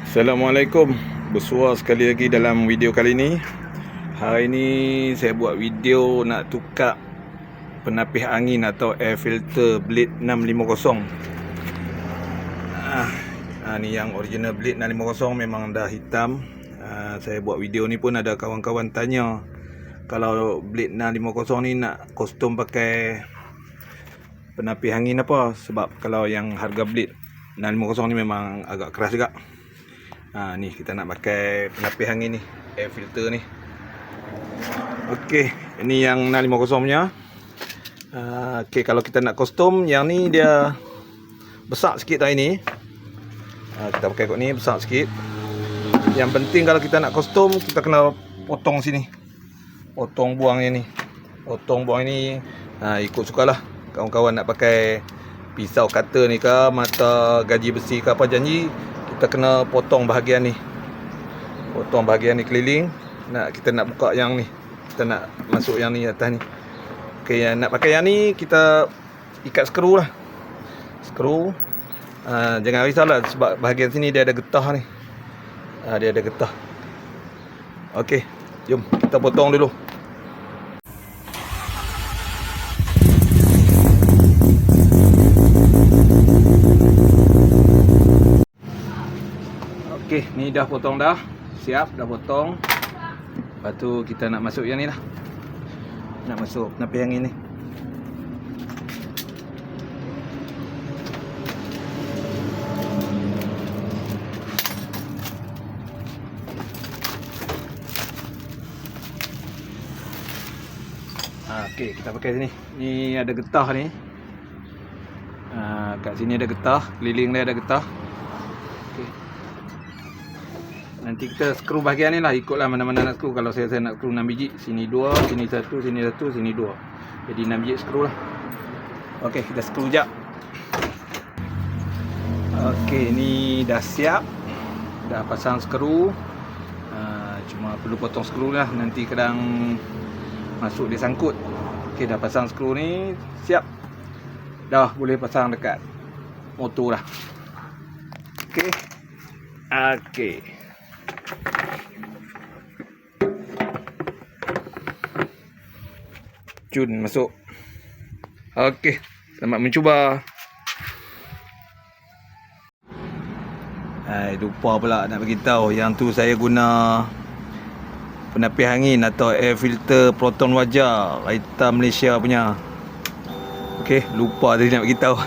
Assalamualaikum. Bersua sekali lagi dalam video kali ini. Hari ini saya buat video nak tukar penapis angin atau air filter blade 650. Ni yang original blade 650 memang dah hitam. Saya buat video ni pun ada kawan-kawan tanya, kalau blade 650 ni nak kostum pakai penapis angin apa? Sebab kalau yang harga blade 650 ni memang agak keras juga. Ni kita nak pakai penapis angin ni, air filter ni. Okey, ini yang 650 punya. Okey, kalau kita nak kostum, yang ni dia besar sikit tadi ni. Kita pakai kot ni besar sikit. Yang penting kalau kita nak kostum, kita kena potong sini. Potong buang ni. Potong buang ni ikut sukalah. Kawan-kawan nak pakai pisau cutter ni ke, mata gaji besi ke apa, janji kita kena potong bahagian ni. Potong bahagian ni keliling. Kita nak buka yang ni. Kita nak masuk yang ni atas ni. Okey, yang nak pakai yang ni kita ikat skru lah. Skru. Jangan risaulah sebab bahagian sini dia ada getah ni. Dia ada getah. Okey, jom kita potong dulu. Okey, ni dah potong dah. Siap, dah potong. Lepas tu kita nak masuk yang ni lah. Nak masuk penapis angin ni. Okey, kita pakai sini. Ni ada getah ni. Kat sini ada getah, keliling dia ada getah. Nanti kita skru bahagian ni lah, ikutlah mana-mana nak skru. Kalau saya nak skru 6 biji, sini 2, sini 1, sini 1, sini 2. Jadi 6 biji skru lah. Okey, kita skru jap. Okey, ni dah siap. Dah pasang skru. Cuma perlu potong skru lah, nanti kadang masuk dia sangkut. Okey, dah pasang skru ni, siap. Dah boleh pasang dekat motor lah. Okey. Okey. Cun masuk. Okey, selamat mencuba. Lupa pula nak beritahu, yang tu saya guna penapis angin atau air filter Proton Wajar, Raita Malaysia punya. Okey, lupa tadi nak beritahu.